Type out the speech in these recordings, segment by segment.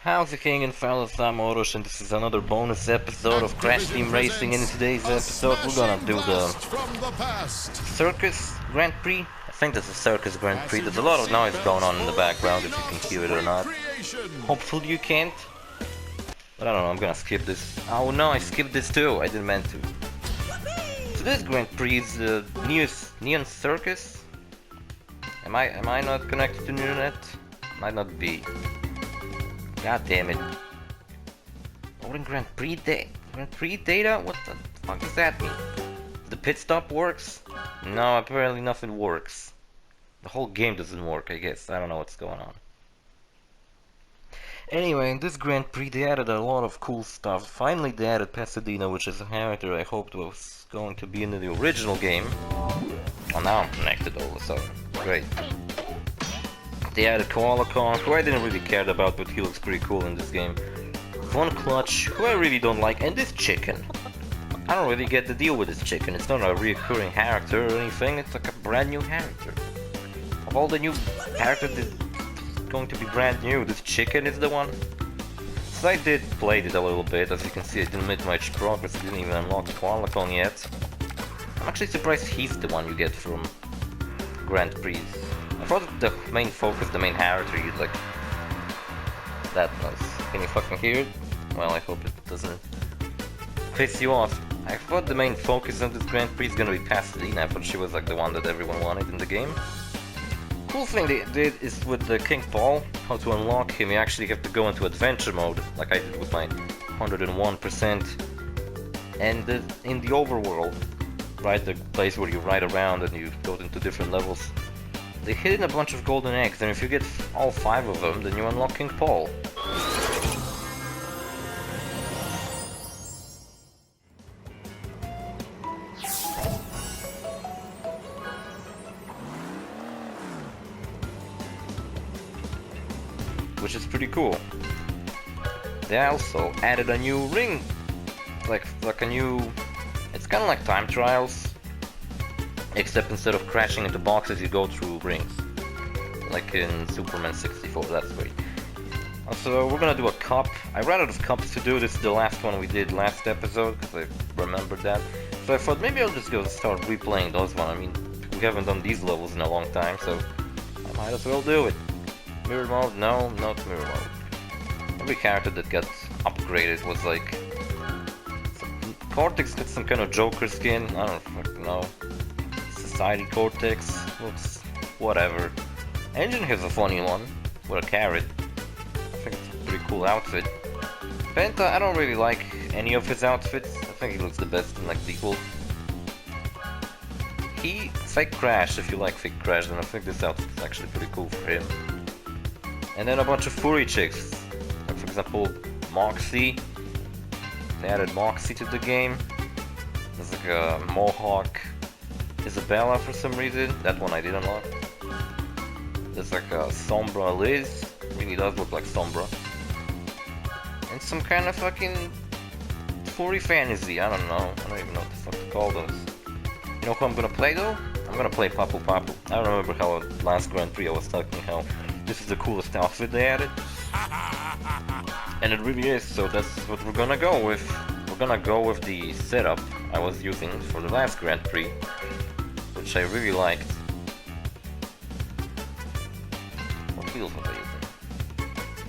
How's it going, fellas? I'm OrosZ, and this is another bonus episode of Crash Team Racing. In today's episode, we're gonna do the Circus Grand Prix. I think this is Circus Grand Prix. There's a lot of noise going on in the background, if you can hear it or not. Hopefully you can't. But I don't know, I'm gonna skip this. Oh no, I skipped this too. I didn't mean to. So this Grand Prix is the Neon Circus. Am I not connected to the internet? Might not be. God damn it. Loading Grand Prix data? What the fuck does that mean? The pit stop works? No, apparently nothing works. The whole game doesn't work, I guess. I don't know what's going on. Anyway, in this Grand Prix they added a lot of cool stuff. Finally they added Pasadena, which is a character I hoped was going to be in the original game. Oh, now I'm connected all of a sudden. Great. They added Koala Kong, who I didn't really care about, but he looks pretty cool in this game. Von Clutch, who I really don't like, and this chicken. I don't really get the deal with this chicken. It's not a reoccurring character or anything, it's like a brand new character. Of all the new characters that's going to be brand new, this chicken is the one. So I did play it a little bit. As you can see, I didn't make much progress, I didn't even unlock Koala Kong yet. I'm actually surprised he's the one you get from Grand Prix. I thought the main focus, the main character, you'd like that noise. Can you fucking hear it? Well, I hope it doesn't piss you off. I thought the main focus of this Grand Prix is gonna be Pasadena, but she was like the one that everyone wanted in the game. Cool thing they did is with the King Paul, how to unlock him, you actually have to go into adventure mode, like I did with my 101%. And in the overworld, right, the place where you ride around and you go into different levels, they hid in a bunch of golden eggs, and if you get all 5 of them, then you unlock King Paul. Which is pretty cool. They also added a new ring, like a new. It's kind of like time trials. Except instead of crashing into boxes, you go through rings. Like in Superman 64, that's great. Also, we're gonna do a cup. I ran out of cups to do. This is the last one we did last episode, because I remembered that. So I thought maybe I'll just go start replaying those ones. I mean, we haven't done these levels in a long time, so I might as well do it. Mirror mode? No, not mirror mode. Every character that got upgraded was like... Cortex got some kind of Joker skin, I don't fucking know. Society Cortex, looks whatever. Engine has a funny one, with a carrot. I think it's a pretty cool outfit. Penta, I don't really like any of his outfits. I think he looks the best in like default. Fake Crash, if you like Fake Crash, then I think this outfit's actually pretty cool for him. And then a bunch of furry chicks. Like for example, Moxie. They added Moxie to the game. There's like a Mohawk Isabella for some reason. That one I didn't unlock. There's like a Sombra Liz. Really does look like Sombra. And some kind of fucking furry fantasy. I don't know. I don't even know what the fuck to call those. You know who I'm gonna play though? I'm gonna play Papu Papu. I don't remember how last Grand Prix I was talking how this is the coolest outfit they added. And it really is, so that's what we're gonna go with. We're gonna go with the setup I was using for the last Grand Prix, which I really liked. What wheels was I using?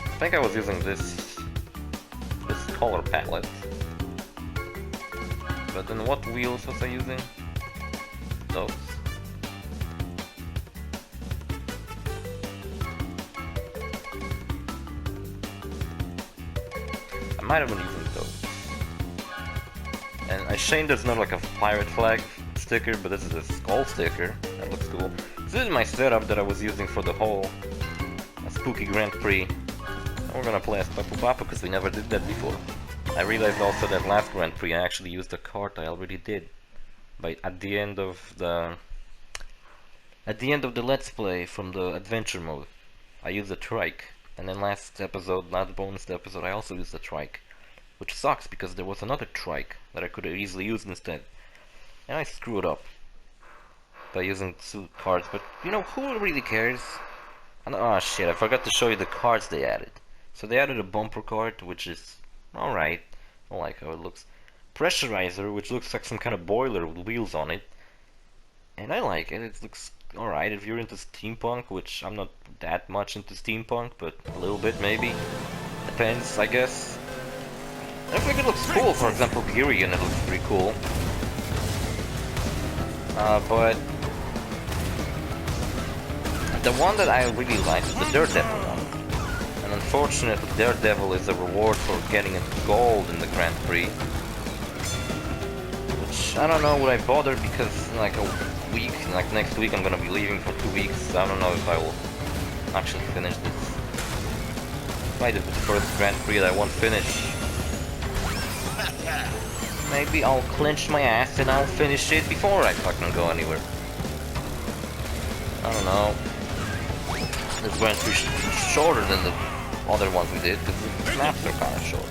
I think I was using this color palette. But then what wheels was I using? Those. I might have been using those. And I shame there's not like a pirate flag sticker, but this is a skull sticker. That looks cool. So this is my setup that I was using for the whole spooky Grand Prix. And we're gonna play as Papu Papu because we never did that before. I realized also that last Grand Prix I actually used a cart I already did. But at the end of the Let's Play from the adventure mode, I used a trike. And then last bonus episode, I also used a trike. Which sucks because there was another trike that I could have easily used instead. And I screwed up by using 2 cards, but you know, who really cares? Oh shit, I forgot to show you the cards they added. So they added a bumper cart, which is alright. I like how it looks. Pressurizer, which looks like some kind of boiler with wheels on it. And I like it. It looks alright if you're into steampunk, which I'm not that much into steampunk, but a little bit maybe. Depends, I guess. I think it looks cool. For example, Girion, it looks pretty cool. But the one that I really like is the Daredevil one. And unfortunately, Daredevil is a reward for getting into gold in the Grand Prix. Which, I don't know, would I bother, because like a week, like next week I'm gonna be leaving for 2 weeks. I don't know if I will actually finish this. If I did the first Grand Prix that I won't finish, maybe I'll clench my ass and I'll finish it before I fucking go anywhere. I don't know. This Grand Prix should be shorter than the other ones we did, because the maps are kind of short.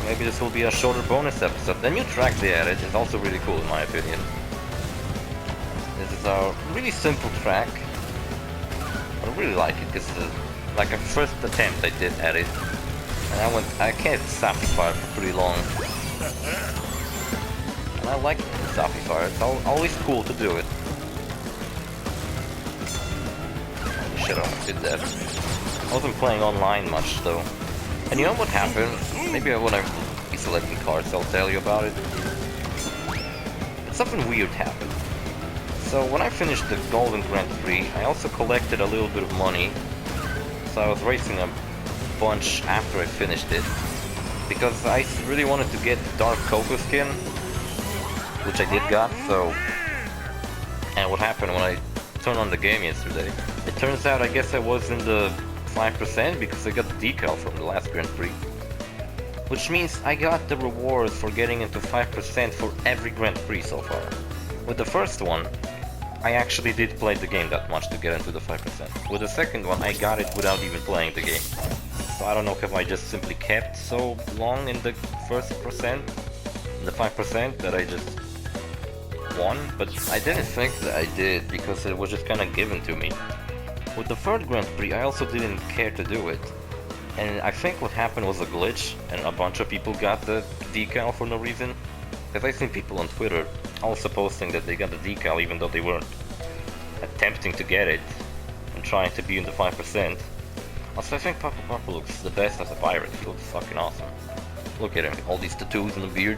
Maybe this will be a shorter bonus episode. The new track they added is also really cool in my opinion. This is a really simple track. I really like it, because it's like a first attempt I did at it. And I kept Sapphire for pretty long. And I like Sapphire, it's always cool to do it. Shut up, I did that. I wasn't playing online much though. And you know what happened? Maybe when I be selecting cards I'll tell you about it. But something weird happened. So when I finished the Golden Grand Prix, I also collected a little bit of money. So I was racing a bunch after I finished it. Because I really wanted to get Dark Cocoa skin, which I did got, so... And what happened when I turned on the game yesterday? It turns out I guess I was in the 5% because I got the decal from the last Grand Prix. Which means I got the rewards for getting into 5% for every Grand Prix so far. With the first one, I actually did play the game that much to get into the 5%. With the second one, I got it without even playing the game. So I don't know if I just simply kept so long in the first percent, in the 5%, that I just won, but I didn't think that I did because it was just kind of given to me. With the third Grand Prix, I also didn't care to do it. And I think what happened was a glitch, and a bunch of people got the decal for no reason. Because I've seen people on Twitter also posting that they got the decal even though they weren't attempting to get it and trying to be in the 5%. Also, I think Papa looks the best as a pirate. He looks fucking awesome. Look at him, all these tattoos and a beard.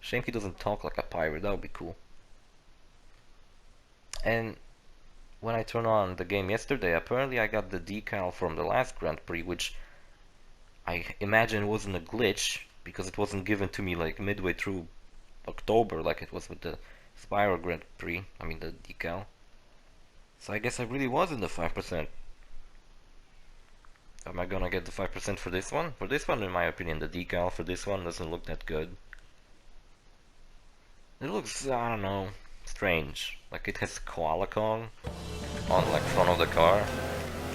Shame he doesn't talk like a pirate, that would be cool. And when I turned on the game yesterday, apparently I got the decal from the last Grand Prix, which I imagine wasn't a glitch, because it wasn't given to me like midway through October like it was with the Spyro Grand Prix, I mean the decal. So I guess I really was in the 5%. Am I gonna get the 5% for this one? For this one, in my opinion, the decal for this one doesn't look that good. It looks, I don't know, strange. Like it has Koala Kong on like front of the car.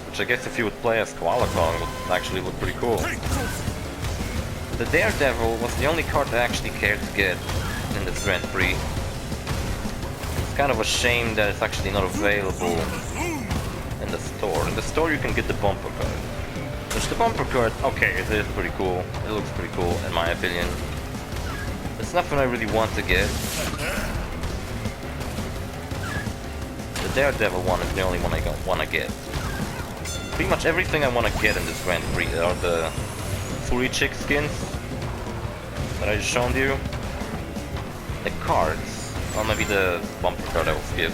Which I guess if you would play as Koala Kong would actually look pretty cool. The Daredevil was the only card I actually cared to get in this Grand Prix. It's kind of a shame that it's actually not available in the store. In the store you can get the bumper card. Which the bumper card, okay, it is pretty cool. It looks pretty cool in my opinion. It's nothing I really want to get. The Daredevil one is the only one I want to get. Pretty much everything I want to get in this Grand Prix are the 3 chick skins that I just showed you. The cards, or maybe the bumper card I will skip.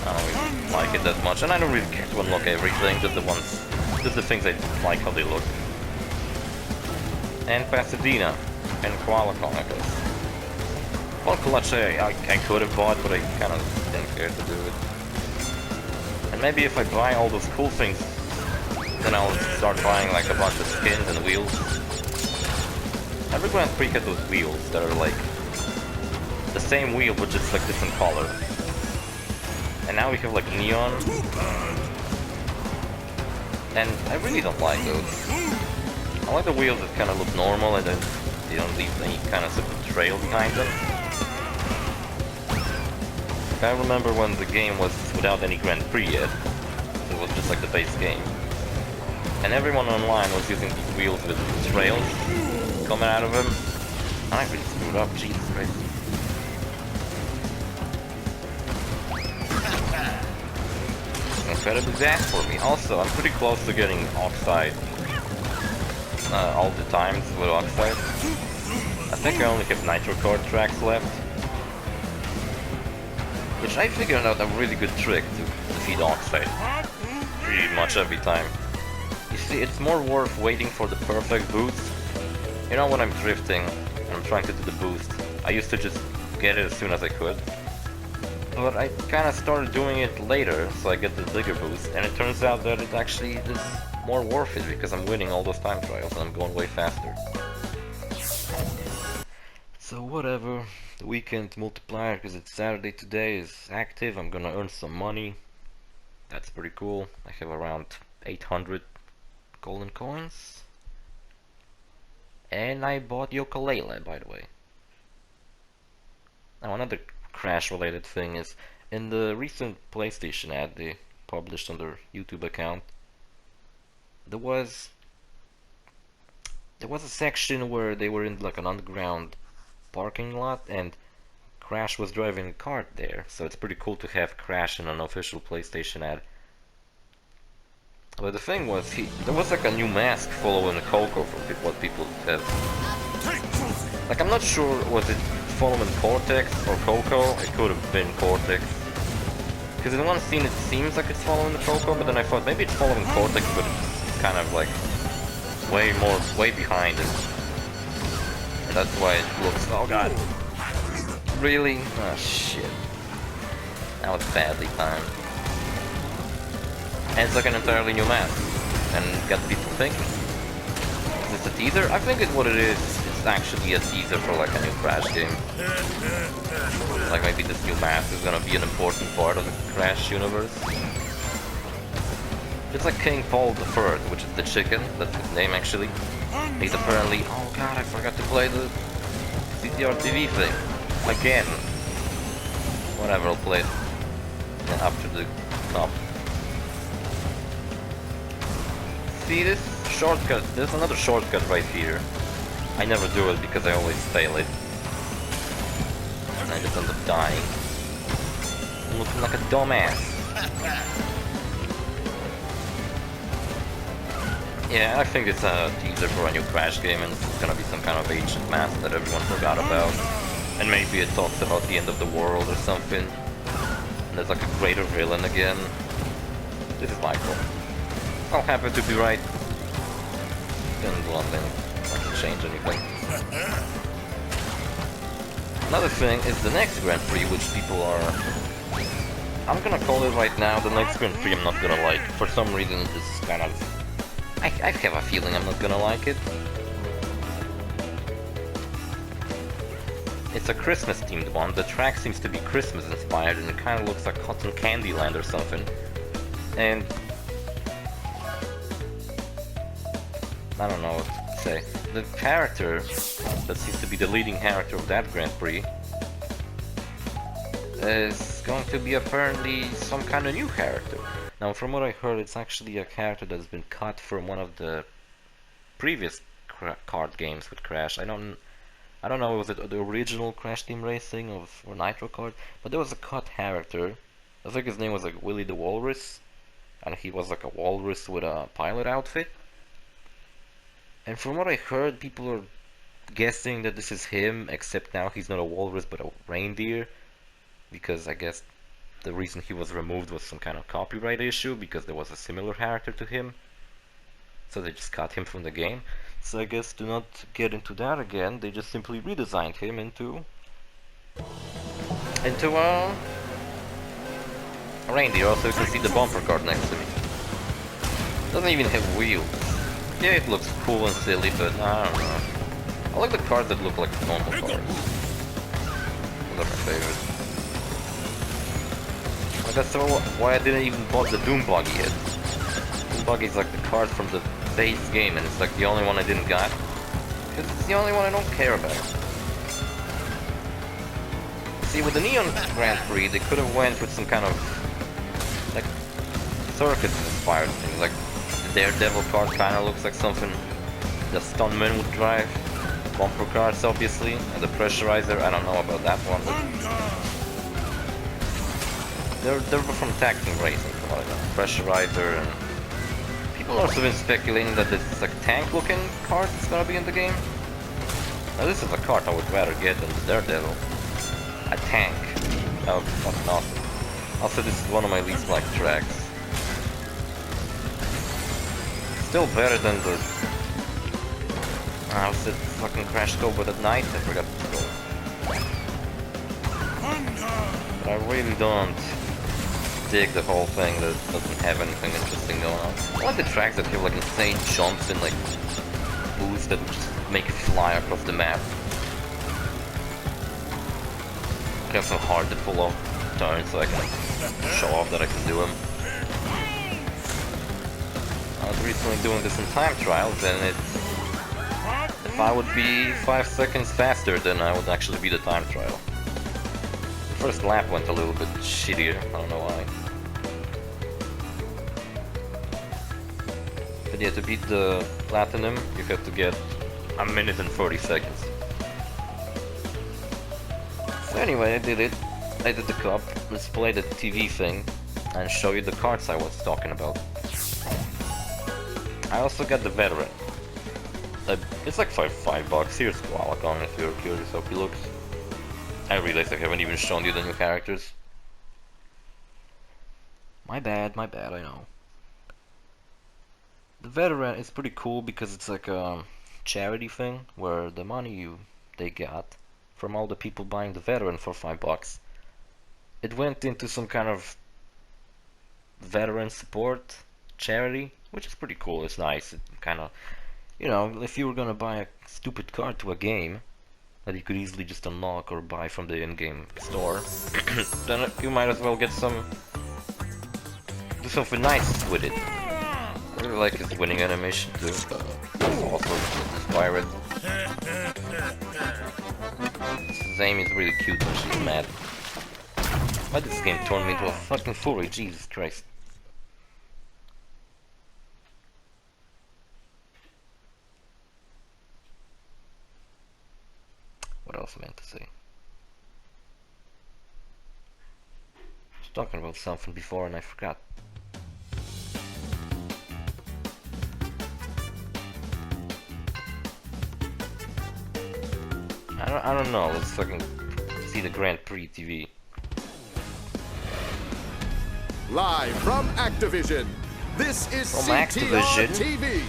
I don't really like it that much, and I don't really care to unlock everything, just the things I like how they look. And Pasadena, and Koala Kong, I guess. Well, Clutch I could have bought, but I kind of didn't care to do it. And maybe if I buy all those cool things, then I'll start buying like a bunch of skins and wheels. Every Grand Prix had those wheels that are like the same wheel but just like different color. And now we have like neon. And I really don't like those. I like the wheels that kind of look normal and then they don't leave any kind of trail behind them. I remember when the game was without any Grand Prix yet. So it was just like the base game. And everyone online was using these wheels with trails coming out of them. I really screwed up, Jesus Christ. Incredibly bad for me. Also, I'm pretty close to getting Oxide all the times with Oxide. I think I only have Nitro card tracks left. Which I figured out a really good trick to defeat Oxide. Pretty much every time. You see, it's more worth waiting for the perfect boost. You know, when I'm drifting and I'm trying to do the boost, I used to just get it as soon as I could. But I kinda started doing it later, so I get the bigger boost, and it turns out that it actually is more worth it because I'm winning all those time trials and I'm going way faster. So whatever, the weekend multiplier, because it's Saturday today, is active. I'm gonna earn some money. That's pretty cool. I have around 800 golden coins. And I bought ukulele, by the way. Now another Crash related thing is, in the recent PlayStation ad they published on their YouTube account, there was a section where they were in like an underground parking lot and Crash was driving a cart there, so it's pretty cool to have Crash in an official PlayStation ad. But the thing was, there was like a new mask following Coco from what people have. Like, I'm not sure, was it following Cortex or Coco? It could have been Cortex. Because in one scene it seems like it's following the Coco, but then I thought maybe it's following Cortex, but it's kind of like way behind it. And that's why it looks, oh god. Really? Oh shit. That was badly timed. And it's like an entirely new map. And got people thinking. Is this a teaser? I think what it is, it's actually a teaser for like a new Crash game. Like maybe this new map is gonna be an important part of the Crash universe. It's like King Paul III, which is the chicken, that's his name actually. He's apparently, oh god, I forgot to play the CTR TV thing. Again. Whatever, I'll play it up to the top. See this shortcut? There's another shortcut right here. I never do it because I always fail it. And I just end up dying. I'm looking like a dumbass. Yeah, I think it's a teaser for a new Crash game and it's gonna be some kind of ancient mask that everyone forgot about. And maybe it talks about the end of the world or something. And there's like a greater villain again. This is my fault. I'll happen to be right. Didn't do nothing. I can change anything. Another thing is the next Grand Prix, which people are... I'm gonna call it right now, the next Grand Prix I'm not gonna like. For some reason this is kind of... I have a feeling I'm not gonna like it. It's a Christmas themed one. The track seems to be Christmas inspired and it kind of looks like Cotton Candy Land or something. And I don't know what to say. The character that seems to be the leading character of that Grand Prix is going to be apparently some kind of new character. Now, from what I heard, it's actually a character that's been cut from one of the previous card games with Crash. I don't know, was it the original Crash Team Racing or Nitro card? But there was a cut character. I think his name was like Willy the Walrus, and he was like a walrus with a pilot outfit. And from what I heard, people are guessing that this is him, except now he's not a walrus but a reindeer, because I guess the reason he was removed was some kind of copyright issue, because there was a similar character to him. So they just cut him from the game. So I guess to not get into that again, they just simply redesigned him into a reindeer. Also, you can see the bumper card next to me. Doesn't even have wheels. Yeah, it looks cool and silly, but I don't know. I like the cars that look like normal cars. Those are my favorite. Like, that's why I didn't even bought the Doom Buggy yet. Doom Buggy is like the card from the base game, and it's like the only one I didn't got. Because it's the only one I don't care about. See, with the Neon Grand Prix, they could have went with some kind of... like, circus inspired things. Like the Daredevil card kind of looks like something the stuntman would drive. Bumper cards, obviously, and the pressurizer. I don't know about that one. But they're from tag team racing, from what I know. Pressurizer, and people also been speculating that this is like tank-looking card that's gonna be in the game. Now this is a card I would rather get than the Daredevil. A tank. That would be fucking awesome. Also, this is one of my least liked tracks. Still better than the... how's it fucking Crash Go but at night? I forgot to go. But I really don't dig the whole thing that doesn't have anything interesting going on. I like the tracks that have like insane jumps and like boosts that just make you fly across the map. I have some hard to pull off turns so I can show off that I can do them. I was recently doing this in time trials, and if I would be 5 seconds faster, then I would actually be the time trial. The first lap went a little bit shittier, I don't know why. But yeah, to beat the platinum, you have to get 1 minute and 30 seconds. So anyway, I did it. I did the cup. Let's play the TV thing and show you the cards I was talking about. I also got the veteran. It's like $5. Here's Qualcomm if you're curious how he looks. I realize I haven't even shown you the new characters. My bad, I know. The veteran is pretty cool because it's like a charity thing where the money they got from all the people buying the veteran for $5, it went into some kind of veteran support charity, which is pretty cool. It's nice. It kind of, you know, if you were gonna buy a stupid card to a game that you could easily just unlock or buy from the in-game store, then you might as well get do something nice with it. I really like his winning animation too. It's awesome. Inspired. Amy is really cute when she's mad. Why did this game turn me into a fucking fury? Jesus Christ. What else I meant to say? I was talking about something before and I forgot. I don't know, let's fucking see the Grand Prix TV. Live from Activision, this is From Activision? TV.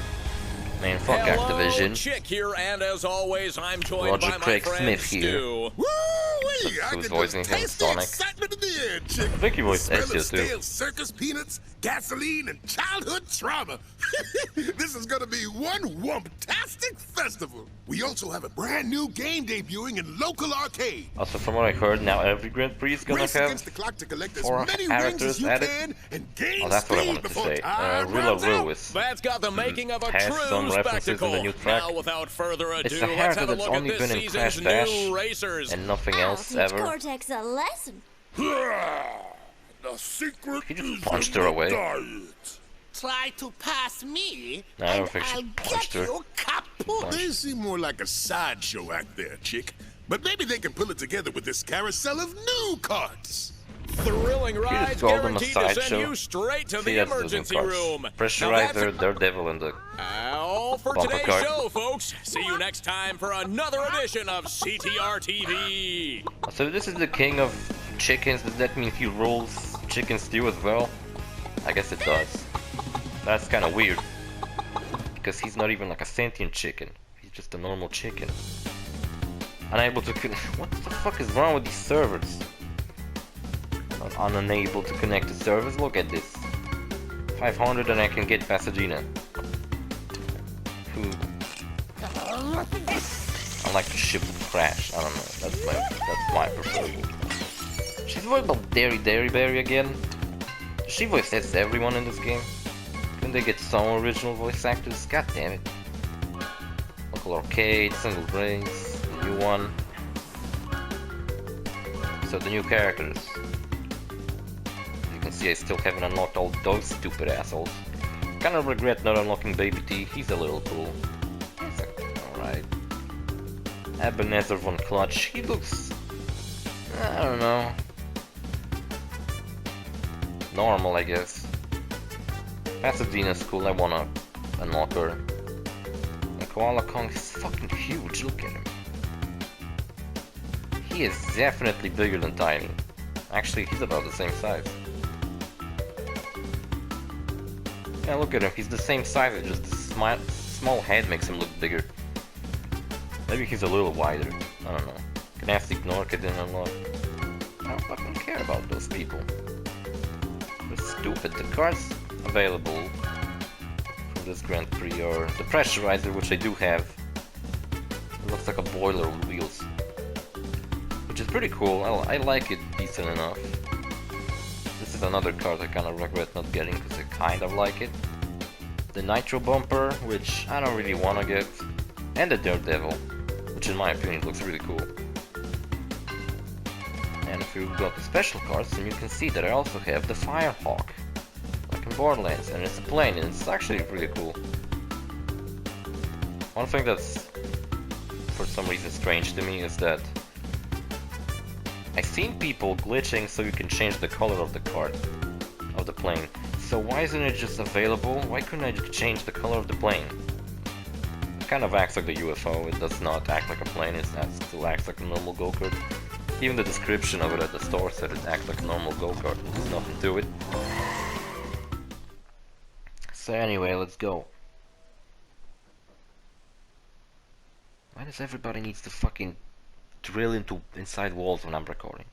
Man, fuck Hello, Activision. Chick here, and as always, I'm joined Roger by my Craig friend Smith here. Stu. Woo-wee! I Who's can voicing just him, taste the Sonic? excitement in the air, chick. I think he voiced Smell of Ezio too. stale circus peanuts, gasoline, and childhood trauma. This is gonna be one wumptastic festival. We also have a brand new game debuting in local arcade. Also, from what I heard, now every Grand Prix is gonna Race have against the clock to collect as 4 many rings characters as you added. can and gain Oh, that's what I speed wanted to before say. time Rilla runs out. Lewis That's got the making of a has some true references in spectacle. the new track. Now, without further ado, It's a let's character have a that's look at only this been in season's Crash Bash new racers. and nothing I'll else teach ever. Cortex a lesson. The secret He just is punched in her the away. diet. Try to pass me, No, I don't and think she I'll punched get her. you kaput. They seem more like a sideshow act there, chick. But maybe they can pull it together with this carousel of new cards. Thrilling rides called them a guaranteed to send sideshow. you straight to See, the that's the new emergency cards. room. Now, Pressurizer, that's Daredevil, and the all for Bumper today's card. show, folks. See you next time for another edition of CTR TV. So this is the king of chickens. Does that mean he rules chicken stew as well? I guess it does. That's kind of weird. Because he's not even like a sentient chicken. He's just a normal chicken. Unable to what the fuck is wrong with these servers? Unable to connect to servers? Look at this. 500 and I can get Pasadena. I like the ship would crash. I don't know. That's my preferred. She's voiced by Dairy Berry again. She voices everyone in this game. Can they get some original voice actors? God damn it. Local arcade, single race, the new one. So the new characters. You can see I still haven't unlocked all those stupid assholes. Kinda regret not unlocking Baby T, he's a little cool. He's alright. Ebenezer von Clutch, he looks... I don't know. Normal, I guess. Pasadena's cool, I wanna unlock her. And Koala Kong is fucking huge, look at him. He is definitely bigger than Tiny. Actually, he's about the same size. Yeah, look at him, he's the same size, it's just the small head makes him look bigger. Maybe he's a little wider, I don't know. Can I have to ignore it and unlock? I don't fucking care about those people. They're stupid. The cards available from this Grand Prix are the Pressurizer, which I do have. It looks like a boiler with wheels. Which is pretty cool, I like it decent enough. This is another card I kinda regret not getting because I kind of like it. The Nitro Bumper, which I don't really wanna get. And the Daredevil, which in my opinion looks really cool. And if you got the special cards, then you can see that I also have the Firehawk, like in Borderlands, and it's a plane, and it's actually really cool. One thing that's for some reason strange to me is that I've seen people glitching so you can change the color of the card, of the plane. So why isn't it just available? Why couldn't I just change the color of the plane? It kind of acts like the UFO, it does not act like a plane, it still acts like a normal go-kart. Even the description of it at the store said it acts like a normal go-kart, there's nothing to it. So anyway, let's go. Why does everybody needs to fucking drill inside walls when I'm recording?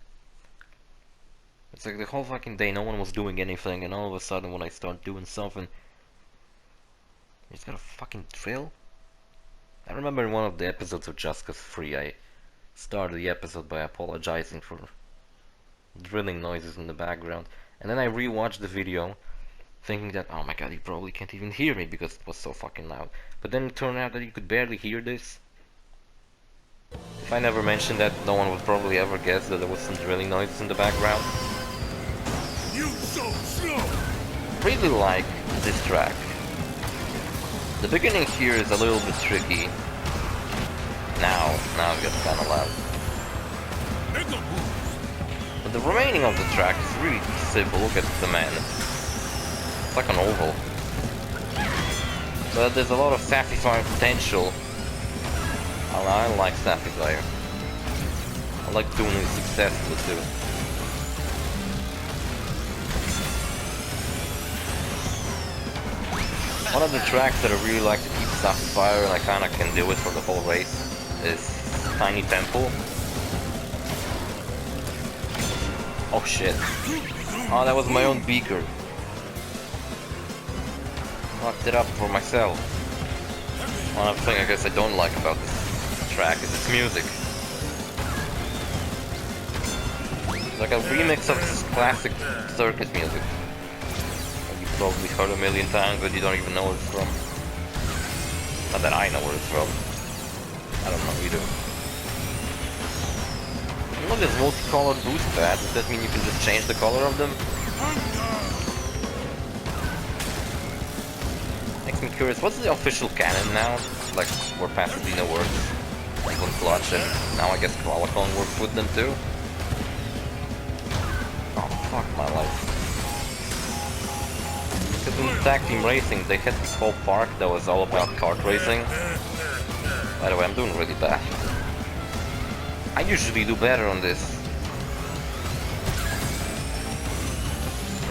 It's like the whole fucking day no one was doing anything, and all of a sudden when I start doing something, you just gotta fucking drill? I remember in one of the episodes of Just Cause 3 I started the episode by apologizing for drilling noises in the background, and then I rewatched the video thinking that, oh my god, you probably can't even hear me because it was so fucking loud. But then it turned out that you could barely hear this. If I never mentioned that, no one would probably ever guess that there was some drilling noises in the background. You so slow! Really like this track. The beginning here is a little bit tricky. Now it gets kinda loud. But the remaining of the track is really simple. Look at the man. It's like an oval. But there's a lot of Sapphire potential. I like Sapphire. I like doing it successfully too. One of the tracks that I really like to keep Sapphire, and I kinda can do it for the whole race, is Tiny Temple. Oh shit. Oh, that was my own beaker. Fucked it up for myself. One other thing I guess I don't like about this track is its music. It's like a remix of this classic circus music. You've probably heard a million times, but you don't even know where it's from. Not that I know where it's from. I don't know either. You know this multicolored boost pad, does that mean you can just change the color of them? Makes me curious, what's the official canon now? Like, where Pasadena works? Like on Clutch, and now I guess Koala Kong works with them too? Oh, fuck my life. Because in Tag Team Racing, they had this whole park that was all about kart racing. By the way, I'm doing really bad. I usually do better on this.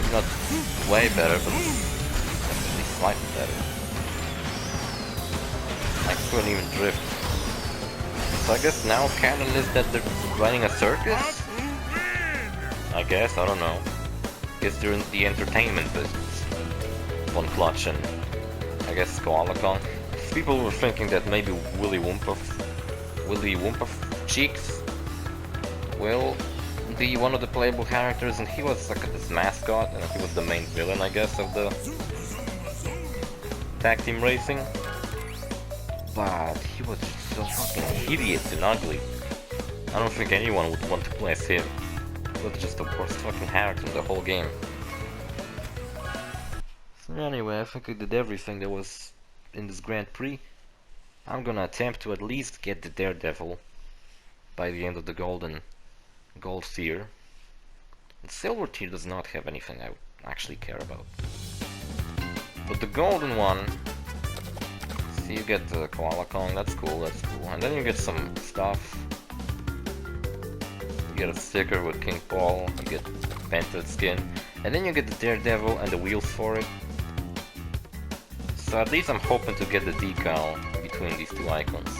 It's not way better, but definitely slightly better. I couldn't even drift. So I guess now canon is that they're running a circus? I guess, I don't know. Guess they're in the entertainment business. On Clutch and I guess Koala Kong. People were thinking that maybe Willy Wumpa Cheeks will be one of the playable characters, and he was like this mascot, and he was the main villain, I guess, of the Tag Team Racing. But he was just so fucking hideous and ugly. I don't think anyone would want to play as him. He was just the worst fucking character in the whole game. Anyway, I think I did everything that was in this Grand Prix. I'm gonna attempt to at least get the Daredevil by the end of the gold tier. The silver tier does not have anything I actually care about. But the golden one, see, you get the Koala Kong, that's cool, and then you get some stuff. You get a sticker with King Paul, you get painted skin, and then you get the Daredevil and the wheels for it. So at least I'm hoping to get the decal between these two icons.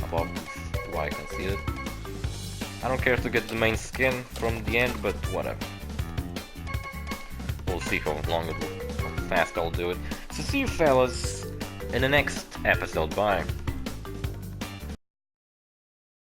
Above these two icons, see it? I don't care to get the main skin from the end, but whatever. We'll see how fast I'll do it. So see you fellas in the next episode. Bye.